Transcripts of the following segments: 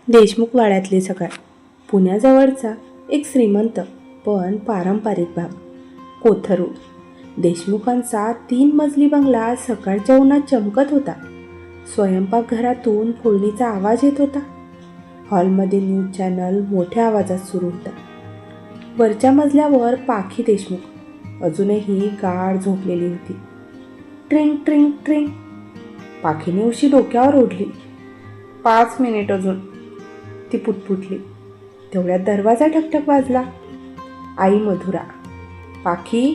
देशमुख वाड्यातली सकाळ. पुण्याजवळचा एक श्रीमंत पण पारंपरिक भाग, कोथरूड. देशमुखांचा 3 मजली बंगला सकाळच्या उन्हात चमकत होता. स्वयंपाकघरातून फोडणीचा आवाज येत होता. हॉलमध्ये न्यूज चॅनल मोठ्या आवाजात सुरू होता. वरच्या मजल्यावर पाखी देशमुख अजूनही गाढ झोपलेली होती. ट्रिंग ट्रिंग ट्रिंग. पाखीने उशी डोक्यावर ओढली. 5 मिनिट अजून, ती पुटपुटली. तेवढ्यात दरवाजा ठकठक वाजला. आई मधुरा. पाखी,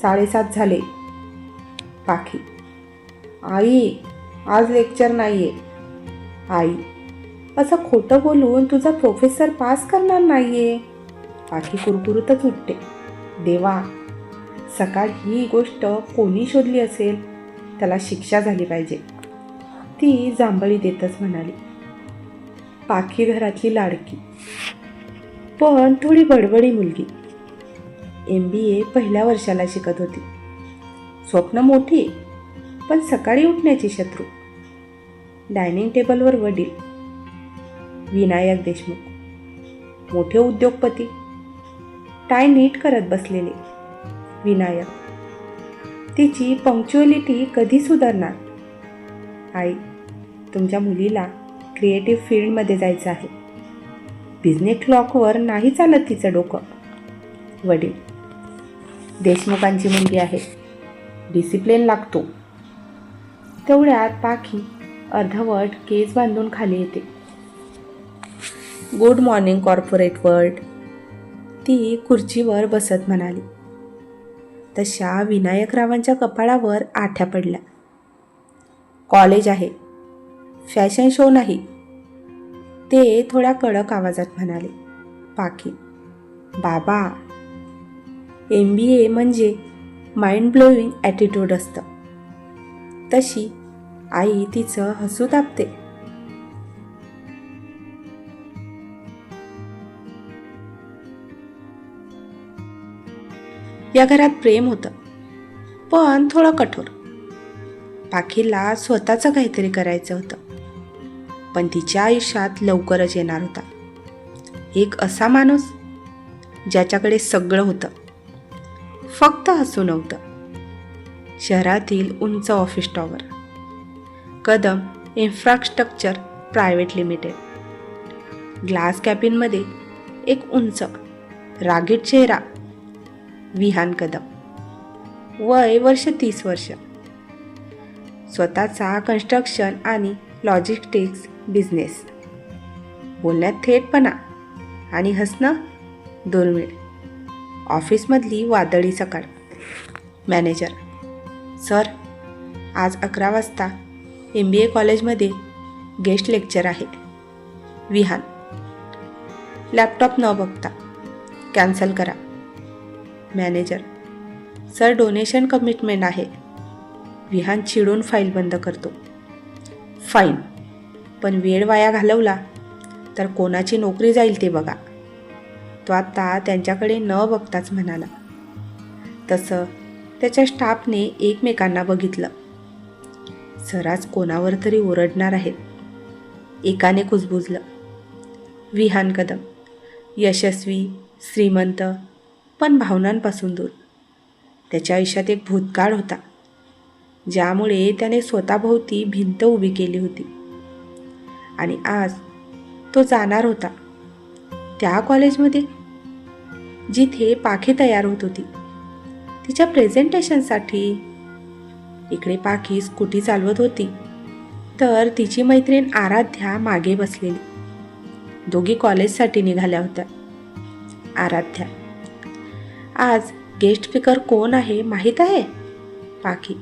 7:30 झाले. पाखी. आई, आज लेक्चर नाहीये. आई, असं खोटं बोलून तुझा प्रोफेसर पास करणार नाहीये. पाखी कुरकुरतच उठते. देवा, सकाळ ही गोष्ट कोणी शोधली असेल, त्याला शिक्षा झाली पाहिजे. ती जांभळी देतच म्हणाली. पाखी घरातली लाडकी, पण थोडी बडबडी मुलगी. MBA पहिल्या वर्षाला शिकत होती. स्वप्न मोठी, पण सकाळी उठण्याची शत्रू. डायनिंग टेबलवर वडील विनायक देशमुख, मोठे उद्योगपती. टाय नीट करत बसलेले विनायक. तिची पंक्च्युअलिटी कधी सुधारणार? आई, तुमच्या मुलीला क्रिएटिव्ह फील्डमध्ये जायचं आहे. बिझनेस क्लॉकवर नाही चालत तिचं डोकं. वडील. देशमुखांची मुलगी आहे, डिसिप्लिन लागतो. तेवढ्यात पाखी अर्धवट केस बांधून खाली येते. गुड मॉर्निंग कॉर्पोरेट वर्ल्ड, ती खुर्चीवर बसत म्हणाली. तशा विनायकरावांच्या कपाळावर आठ्या पडल्या. कॉलेज आहे, फॅशन शो नाही, ते थोड्या कडक आवाजात म्हणाले. पाखी. बाबा, MBA म्हणजे माइंड ब्लोईंग ॲटिट्यूड असतं. तशी आई तिचं हसू दाबते. या घरात प्रेम होतं, पण थोडं कठोर. पाखीला स्वतःचं काहीतरी करायचं होतं, पण तिच्या आयुष्यात लवकरच येणार होता एक असा माणूस ज्याच्याकडे सगळं होतं, फक्त हसू नव्हतं. शहरातील उंच office tower, Kadam infrastructure private limited. Glass कॅबिनमध्ये एक उंच रागीट चेहरा, विहान कदम. वय वर्ष 30. स्वतःचा कन्स्ट्रक्शन आणि लॉजिस्टिक्स बिझनेस. बोलण्यात थेटपणा आणि हसणं दुर्मिळ. ऑफिसमधली वादळी सकाळ. मॅनेजर. सर, आज 11 वाजता MBA कॉलेजमध्ये गेस्ट लेक्चर आहे. विहान. लॅपटॉप न बघता कॅन्सल करा. मॅनेजर. सर, डोनेशन कमिटमेंट आहे. विहान चिडून फाईल बंद करतो. फाईन, पण वेळ वाया घालवला तर कोणाची नोकरी जाईल ते बघा. तो आता त्यांच्याकडे न बघताच म्हणाला. तसं त्याच्या स्टाफने एकमेकांना बघितलं. सराज कोणावर तरी ओरडणार आहेत. एकाने कुजबुजलं. विहान कदम, यशस्वी, श्रीमंत, पण भावनांपासून दूर. त्याच्या आयुष्यात एक भूतकाळ होता, ज्यामुळे त्याने स्वतःभोवती भिंत उभी केली होती. आणि आज तो जाणार होता त्या कॉलेजमध्ये जिथे पाखी तयार होत होती तिच्या प्रेझेंटेशनसाठी. इकडे पाखी स्कूटी चालवत होती, तर तिची मैत्रीण आराध्या मागे बसलेली. दोघी कॉलेजसाठी निघाल्या होत्या. आराध्या. आज गेस्ट स्पीकर कोण आहे माहीत आहे? पाखी.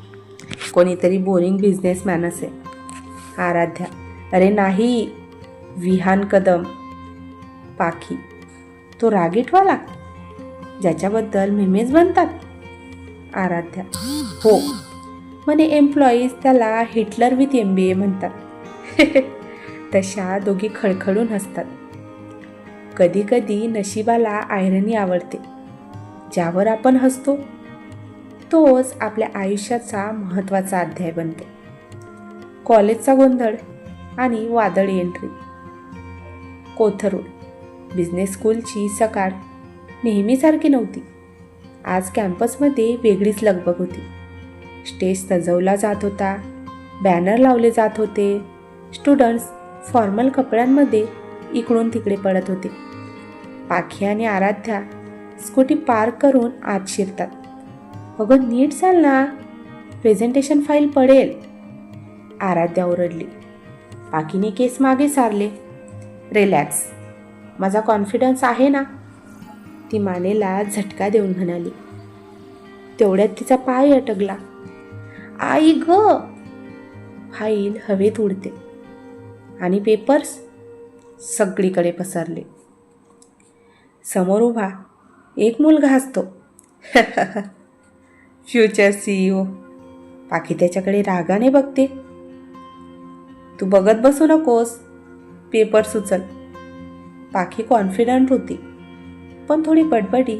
कोणीतरी बोरिंग बिझनेसमॅन असेल. आराध्या. अरे नाही, विहान कदम. पाखी. तो रागीटवाला ज्याच्याबद्दल मेमेज बनतात. आराध्या. हो, म्हणे एम्प्लॉईज त्याला हिटलर विथ MBA म्हणतात. तशा दोघी खळखळून हसतात. कधी कधी नशिबाला आयरनी आवडते. ज्यावर आपण हसतो तोच आपल्या आयुष्याचा महत्त्वाचा अध्याय बनतो. कॉलेजचा गोंधळ आणि वादळी एंट्री. कोथरूड. बिझनेस स्कूलची सकाळ नेहमीसारखी नव्हती. आज कॅम्पसमध्ये वेगळीच लगबग होती. स्टेज सजवला जात होता, बॅनर लावले जात होते, स्टुडंट्स फॉर्मल कपड्यांमध्ये इकडून तिकडे पडत होते. पाखी आणि आराध्या स्कूटी पार्क करून आत शिरतात. अगं नीट चाल ना, प्रेझेंटेशन फाईल पडेल, आराध्या ओरडली. पाखीने केस मागे सारले. रिलॅक्स, माझा कॉन्फिडन्स आहे ना, ती मानेला झटका देऊन म्हणाली. तेवढ्यात तिचा पाय अटकला. आई ग, फाईल हवेत उडते आणि पेपर्स सगळीकडे पसरले. समोर उभा एक मुलगा हसतो. Future CEO. पाखी त्याच्याकडे रागाने बघते. तू बघत बसू नकोस, पेपर उचल. पाखी कॉन्फिडंट होती, पण थोडी बडबडी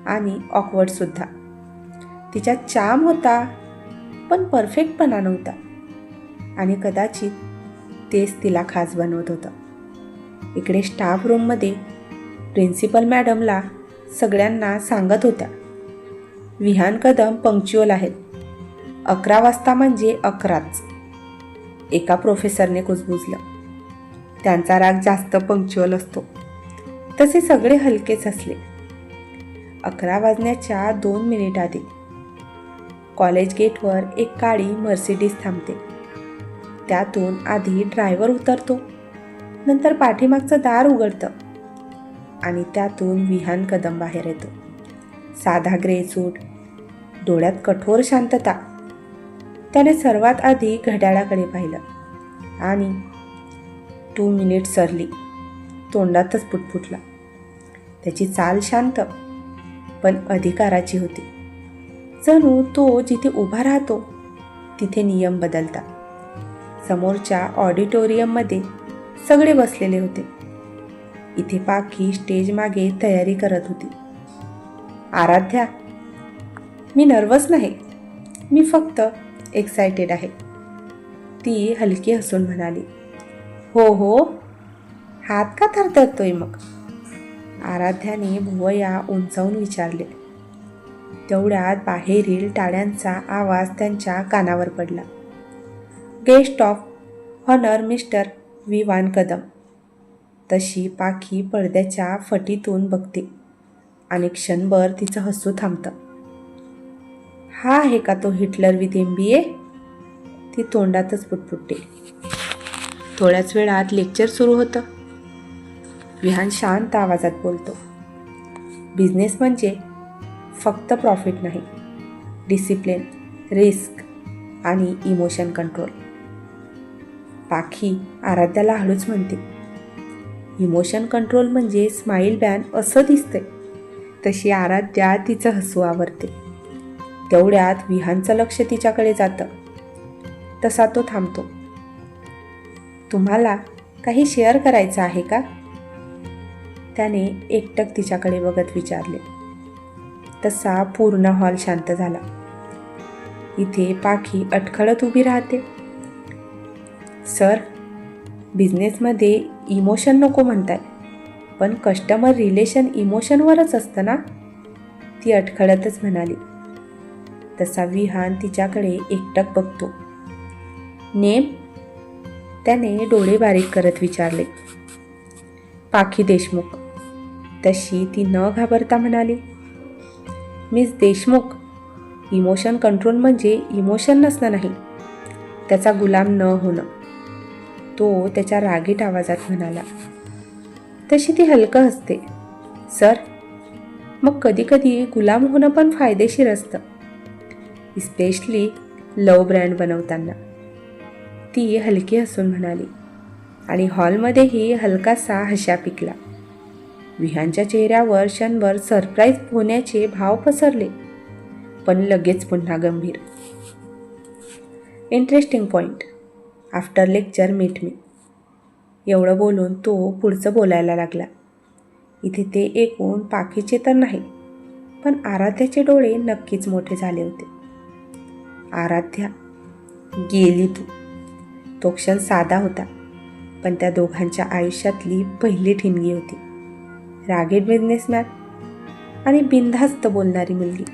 आणि ऑकवर्ड सुद्धा. तिच्यात चाम होता, पण परफेक्टपणा नव्हता, आणि कदाचित तेच तिला खास बनवत होतं. इकडे स्टाफ रूममध्ये प्रिन्सिपल मॅडमला सगळ्यांना सांगत होत्या, विहान कदम पंक्च्युअल आहेत. 11 वाजता म्हणजे 11च. एका प्रोफेसरने कुजबुजलं. त्यांचा राग जास्त पंक्च्युअल असतो. तसे सगळे हलकेच हसले. 11 वाजण्याच्या 2 मिनिट आधी कॉलेज गेटवर एक काळी मर्सिडीज थांबते. त्यातून आधी ड्रायव्हर उतरतो, नंतर पाठीमागचं दार उघडतं आणि त्यातून विहान कदम बाहेर येतो. साधा ग्रे सूट, डोळ्यात कठोर शांतता. त्याने सर्वात आधी घड्याळाकडे पाहिलं आणि 2 मिनिट सरली. तोंडातच पुटपुटला. त्याची चाल शांत पण अधिकाराची होती. जणू तो जिथे उभा राहतो तिथे नियम बदलतात. समोरच्या ऑडिटोरियममध्ये सगळे बसलेले होते. इथे पाखी स्टेज मागे तयारी करत होती. आराध्या, मी नर्वस नाही, मी फक्त एक्सायटेड आहे, ती हलकी हसून म्हणाली. हो हो, हात का थरथरतोय मग, आराध्याने भुवया उंचावून विचारले. तेवढ्यात बाहेरील टाळ्यांचा आवाज त्यांच्या कानावर पडला. Guest of honour mister Vihaan Kadam. तशी पाखी पडद्याच्या फटीतून बघते आणि क्षणभर तिचं हसू थांबतं. हा आहे का तो हिटलर विथ MBA, ती तोंडातच पुटपुटते. थोड्याच वेळात लेक्चर सुरू होतं. विहान शांत आवाजात बोलतो. बिझनेस म्हणजे फक्त प्रॉफिट नाही, डिसिप्लिन, रिस्क आणि इमोशन कंट्रोल. पाखी आराध्याला हळूच म्हणते, इमोशन कंट्रोल म्हणजे स्माईल बॅन असं दिसतंय. तशी आराध्या तिचं हसू आवरते. तेवढ्यात विहानचं लक्ष तिच्याकडे जातं. तसा तो थांबतो. तुम्हाला काही शेअर करायचं आहे का, त्याने एकटक तिच्याकडे बघत विचारले. तसा पूर्ण हॉल शांत झाला. इथे पाखी अटखळत उभी राहते. सर, बिझनेसमध्ये इमोशन नको म्हणताय, पण कस्टमर रिलेशन इमोशनवरच असतं ना, ती अटखळतच म्हणाली. तसा विहान तिच्याकडे एकटक बघतो. नेम, त्याने डोळे बारीक करत विचारले. पाखी देशमुख. तशी ती न घाबरता म्हणाली, मिस देशमुख, इमोशन कंट्रोल म्हणजे इमोशन नसणं नाही, त्याचा गुलाम न होणं, तो त्याच्या रागीट आवाजात म्हणाला. तशी ती हलकं हसते. सर, मग कधी कधी गुलाम होणं पण फायदेशीर असतं, इस्पेशली लव ब्रँड बनवताना, ती हलकी हसून म्हणाली. आणि हॉलमध्येही हलकासा हशा पिकला. विहानच्या चेहऱ्यावर क्षणभर सरप्राईज होण्याचे भाव पसरले, पण लगेच पुन्हा गंभीर. Interesting point. After lecture meet me. एवढं बोलून तो पुढचं बोलायला लागला. इथे ते ऐकून पाखीचे तर नाही, पण आराध्याचे डोळे नक्कीच मोठे झाले होते. आराध्या, गेली तू. तो क्षण साधा होता, पण त्या दोघांच्या आयुष्यातली पहिली ठिणगी होती. रागीट बिझनेसमॅन आणि बिनधास्त बोलणारी मुलगी.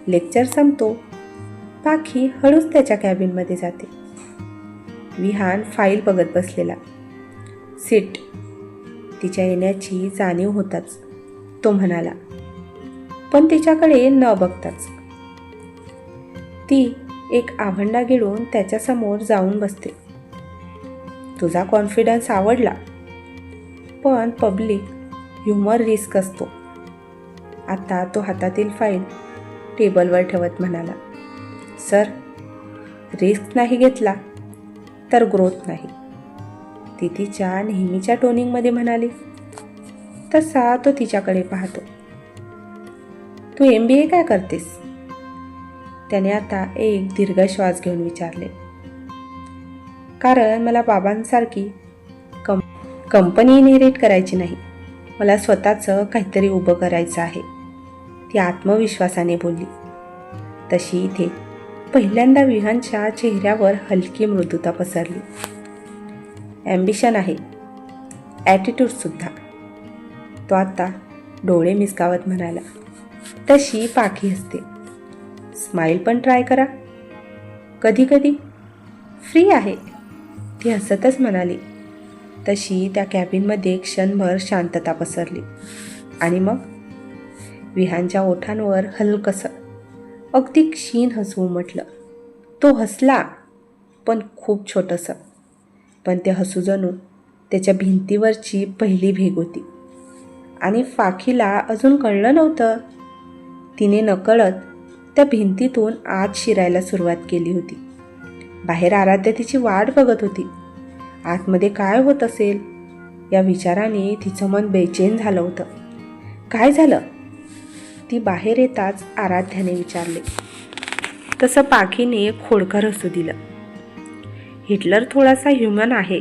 लेक्चर संपतो. पाखी हळूच त्याच्या कॅबिनमध्ये जाते. विहान फाईल बघत बसलेला. सिट. तिच्या येण्याची जाणीव होताच तो म्हणाला, पण तिच्याकडे न बघताच. ती एक आवंडा गिळून त्याच्यासमोर जाऊन बसते. तुझा कॉन्फिडन्स आवडला, पण पब्लिक ह्युमर रिस्क असतो. आता तो हातातील फाईल टेबलवर ठेवत म्हणाला, सर, रिस्क नाही घेतला तर ग्रोथ नाही. ती तिच्या नेहमीच्या टोनिंगमध्ये म्हणाली. तसा तो तिच्याकडे पाहतो. तू MBA काय करतेस? त्याने आता एक दीर्घ श्वास घेऊन विचारले. कारण मला बाबांसारखी कंपनी इनहेरिट करायची नाही. मला स्वतःचं काहीतरी उभं करायचं आहे, ती आत्मविश्वासाने बोलली. तशी इथे पहिल्यांदा विहानच्या चेहऱ्यावर हलकी मृदुता पसरली. ॲम्बिशन आहे, ॲटिट्यूडसुद्धा. तो आता डोळे मिसकावत म्हणाला. तशी पाखी हसते. स्माईल पण ट्राय करा, कधी कधी फ्री आहे, ती हसतच म्हणाली. तशी त्या कॅबिनमध्ये क्षणभर शांतता पसरली. आणि मग विहानच्या ओठांवर हलकसं, अगदी क्षीण हसू उमटलं. तो हसला, पण खूप छोटंसं. पण ते हसू जणू त्याच्या भिंतीवरची पहिली भेग होती. आणि पाखीला अजून कळलं नव्हतं. तिने नकळत त्या भिंतीतून आत शिरायला सुरुवात केली होती. बाहेर आराध्या तिची वाट बघत होती. आतमध्ये काय होत असेल या विचाराने तिचं मन बेचैन झालं होतं. काय झालं? ती बाहेर येताच आराध्याने विचारले. तसं पाखीने खोडकर हसू दिलं. हिटलर थोडासा ह्युमन आहे,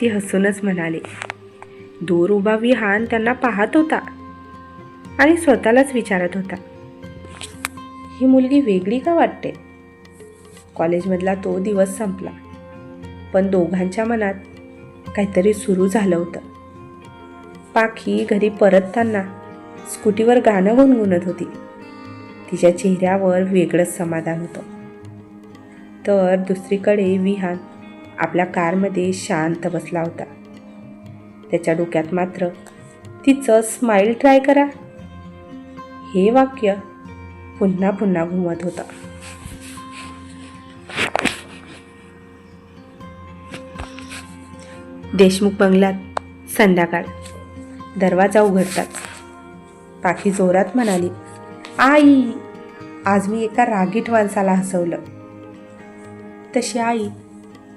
ती हसूनच म्हणाली. दूर उभा विहान त्यांना पाहत होता आणि स्वतःलाच विचारत होता, ही मुलगी वेगळी का वाटते? कॉलेजमधला तो दिवस संपला, पण दोघांच्या मनात काहीतरी सुरू झालं होतं. पाखी घरी परतताना स्कूटीवर गाणं गुणगुणत होती. तिच्या चेहऱ्यावर वेगळंच समाधान होतं. तर दुसरीकडे विहान आपल्या कारमध्ये शांत बसला होता. त्याच्या डोक्यात मात्र तिचं स्माईल ट्राय करा हे वाक्य पुन्हा पुन्हा घुमत होतं. देशमुख बंगल्यात संध्याकाळ. दरवाजा उघडताच पाखी जोरात म्हणाली, आई, आज मी एका रागीट माणसाला हसवलं. तशी आई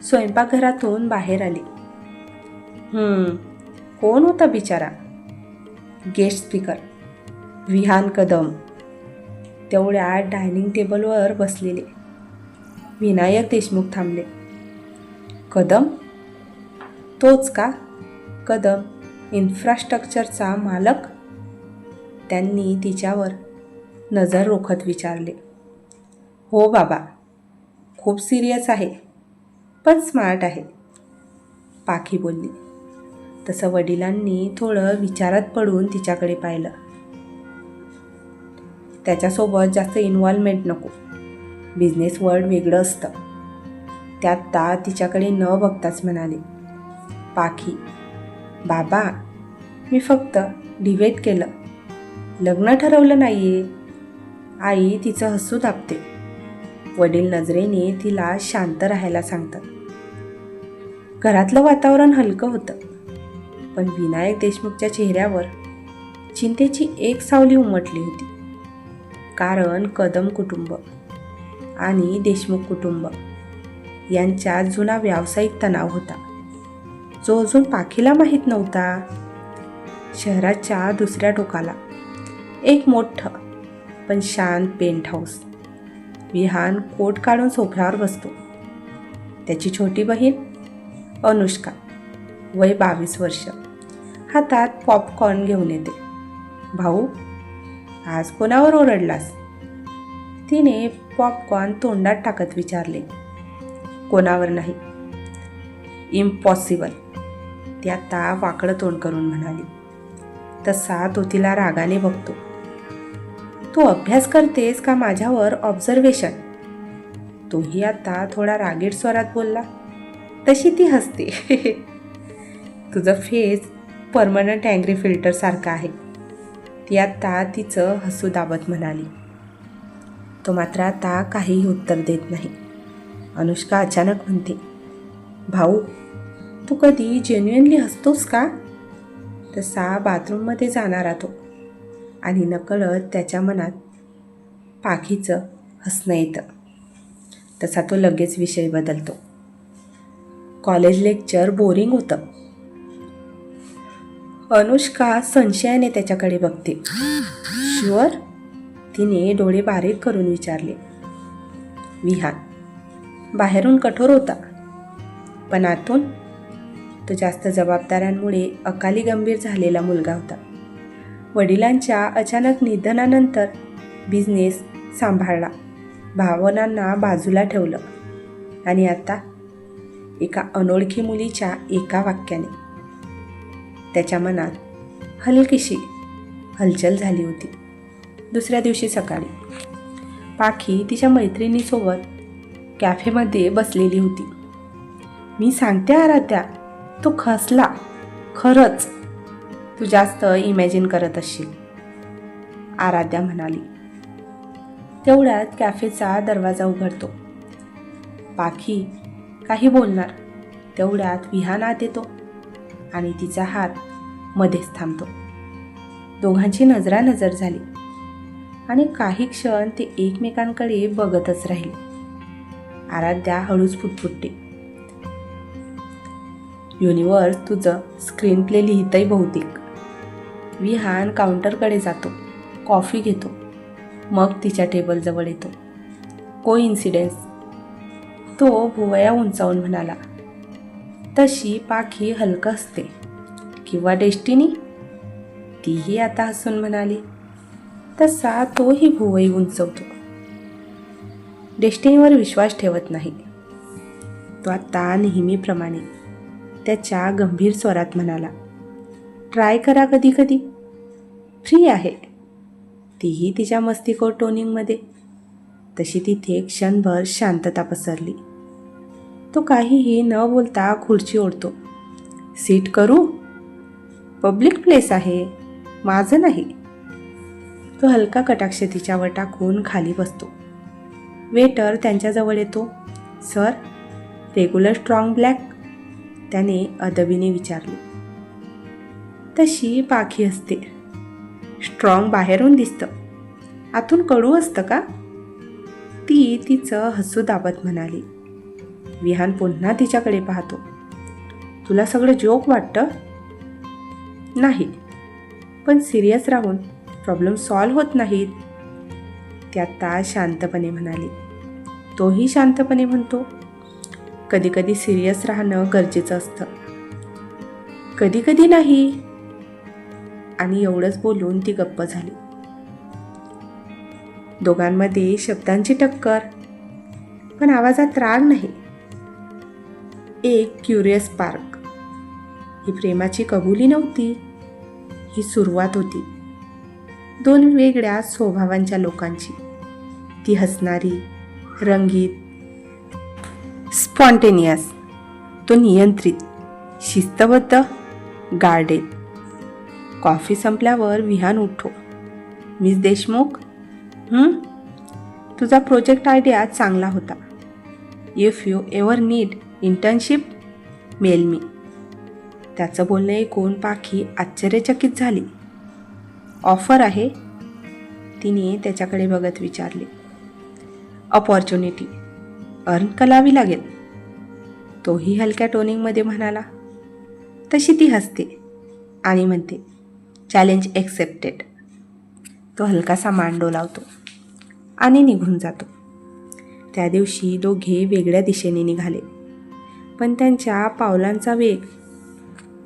स्वयंपाकघरातून बाहेर आली. कोण होता बिचारा? Guest speaker Vihaan Kadam. तेवढ्या डायनिंग टेबलवर बसलेले विनायक देशमुख थांबले. कदम? तोच का? कदम इन्फ्रास्ट्रक्चरचा मालक? त्यांनी तिच्यावर नजर रोखत विचारले. हो बाबा, खूप सिरियस आहे, पण स्मार्ट आहे, पाखी बोलली. तसं वडिलांनी थोडं विचारात पडून तिच्याकडे पाहिलं. त्याच्यासोबत जास्त इन्व्हॉल्वमेंट नको, बिझनेस वर्ल्ड वेगळं असतं. त्यात तिच्याकडे न बघताच म्हणाले. पाखी, बाबा, मी फक्त डिबेट केलं, लग्न ठरवलं नाहीये. आई तिचं हसू दाबते. वडील नजरेने तिला शांत राहायला सांगतात. घरातलं वातावरण हलकं होतं, पण विनायक देशमुखच्या चेहऱ्यावर चिंतेची एक सावली उमटली होती. कारण कदम कुटुंब आणि देशमुख कुटुंब यांच्यात जुना व्यावसायिक तणाव होता, जो अजून पाखीला माहीत नव्हता. शहराच्या दुसऱ्या टोकाला एक मोठं पण शांत पेंट हाऊस. विहान कोट काढून सोफ्यावर बसतो. त्याची छोटी बहीण अनुष्का, वय 22 वर्ष, हातात पॉपकॉर्न घेऊन येते. भाऊ, आज कोणावर ओरडलास? तिने पॉपकॉर्न तोंडात टाकत विचारले. कोणावर नाही, इम्पॉसिबल, ती आता वाकडं तोंड करून म्हणाली. तसा तो तिला रागाने बघतो. तू अभ्यास करतेस का माझ्यावर ऑब्झर्वेशन? तोही आता थोडा रागीट स्वरात बोलला. तशी ती हसते. तुझं फेस परमनंट अँग्री फिल्टर सारखं आहे, ती आता तिचं हसू दाबत म्हणाली. तो मात्र आता काहीही उत्तर देत नाही. अनुष्का अचानक म्हणते, भाऊ तू कधी जेन्युइनली हसतोस का? तसा बाथरूममध्ये जाणारा तो आणि नकळत त्याच्या मनात पाखीचं हसणं येतं. तसा तो लगेच विषय बदलतो. कॉलेज लेक्चर बोरिंग होतं. अनुष्का संशयाने त्याच्याकडे बघते. शुअर? तिने डोळे बारीक करून विचारले. विहान बाहेरून कठोर होता, पण आतून तो जास्त जबाबदाऱ्यांमुळे अकाली गंभीर झालेला मुलगा होता. वडिलांच्या अचानक निधनानंतर बिझनेस सांभाळला, भावनांना बाजूला ठेवलं आणि आता एका अनोळखी मुलीच्या एका वाक्याने त्याच्या मनात हलकीशी हलचल झाली होती. दुसऱ्या दिवशी सकाळी पाखी तिच्या मैत्रिणीसोबत कॅफेमध्ये बसलेली होती. मी सांगते आराध्या, तो खसला. खरंच तू जास्त इमॅजिन करत असशील, आराध्या म्हणाली. तेवढ्यात कॅफेचा दरवाजा उघडतो. पाखी काही बोलणार तेवढ्यात विहान आत येतो आणि तिचा हात मध्येच थांबतो. दोघांची नजरानजर झाली आणि काही क्षण ते एकमेकांकडे बघतच राहिले. आराध्या हळूच फुटफुटते. युनिवर्स तुझं स्क्रीन प्ले लिहितंय बहुतेक. विहान काउंटरकडे जातो, कॉफी घेतो, मग तिच्या टेबलजवळ येतो. कोइन्सिडेन्स? तो भुवया उंचावून म्हणाला. तशी पाखी हलकं हसते. किंवा डेस्टिनी? तीही आता हसून म्हणाली. तसा तोही भुवई उंचवतो. डेस्टिनीवर विश्वास ठेवत नाही. तो आता नेहमीप्रमाणे त्याच्या गंभीर स्वरात म्हणाला. ट्राय करा कधी कधी, फ्री आहे. तीही तिच्या मस्तीखोर टोनिंगमध्ये. तशी तिथे क्षणभर शांतता पसरली. तो काहीही न बोलता खुर्ची ओढतो. सीट करू? पब्लिक प्लेस आहे, माझं नाही. तो हलका कटाक्ष तिच्यावर टाकून खाली बसतो. वेटर त्यांच्याजवळ येतो. Sir, regular strong black? त्याने अदबीने विचारले. तशी पाखी असते. स्ट्रॉंग बाहेरून दिसतं, आतून कडू असतं का? ती तिचं हसू दाबत म्हणाली. विहान पुन्हा तिच्याकडे पाहतो. तुला सगळं जोक वाटतं? नाही, पण सिरियस राहून प्रॉब्लेम सॉल्व्ह होत नाहीत, ती आता शांतपणे म्हणाली. तोही शांतपणे म्हणतो. कधी कधी सिरियस राहणं गरजेचं असतं, कधी कधी नाही. आणि एवढंच बोलून ती गप्प झाली. दोघांमध्ये शब्दांची टक्कर, पण आवाजात राग नाही. एक क्युरियस स्पार्क. ही प्रेमाची कबुली नव्हती, ही सुरुवात होती. दोन वेगळ्या स्वभावांच्या लोकांची. ती हसणारी, रंगीत, स्पॉन्टेनियस. तो नियंत्रित, शिस्तबद्ध, गार्डेड. कॉफी संपल्यावर विहान उठतो. मिस देशमुख, तुझा प्रोजेक्ट आयडिया चांगला होता. If you ever need internship, mail me. त्याचं बोलणं ऐकून पाखी आश्चर्यचकित झाली. ऑफर आहे? तिने त्याच्याकडे बघत विचारले. अपॉर्च्युनिटी अर्न करावी लागेल, तोही हलक्या टोनिंगमध्ये म्हणाला. तशी ती हसते आणि म्हणते, चॅलेंज एक्सेप्टेड. तो हलकासा मान डोलावतो आणि निघून जातो. त्या दिवशी दोघे वेगळ्या दिशेने निघाले, पण त्यांच्या पावलांचा वेग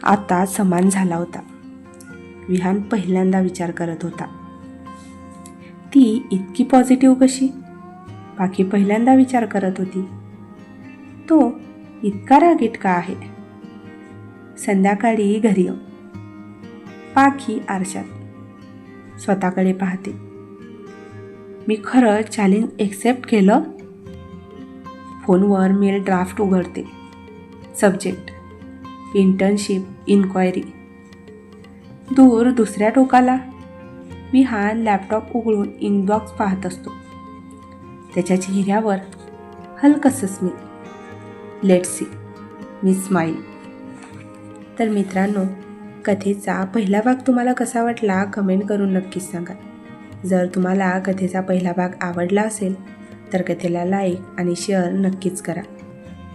आता समान झाला होता. विहान पहिल्यांदा विचार करत होता, ती इतकी पॉझिटिव्ह कशी? पाखी पहिल्यांदा विचार करत होती, तो इतका रागीट का आहे? संध्याकाळी घरी येऊन पाखी आरशात स्वतःकडे पाहते. मी खरं चॅलेंज एक्सेप्ट केलं. फोनवर मेल ड्राफ्ट उघडते. Subject internship enquiry. दूर दुसऱ्या टोकाला मी हा लॅपटॉप उघडून इनबॉक्स पाहत असतो. त्याच्या चेहऱ्यावर हलकंसं स्मित. Let's see me smile. तर मित्रांनो, कथेचा पहिला भाग तुम्हाला कसा वाटला कमेंट करून नक्कीच सांगा. जर तुम्हाला कथेचा पहिला भाग आवडला असेल तर कथेला लाईक आणि शेअर नक्कीच करा.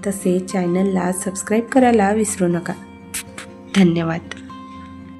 तसेच चॅनलला सबस्क्राईब करायला विसरू नका. धन्यवाद.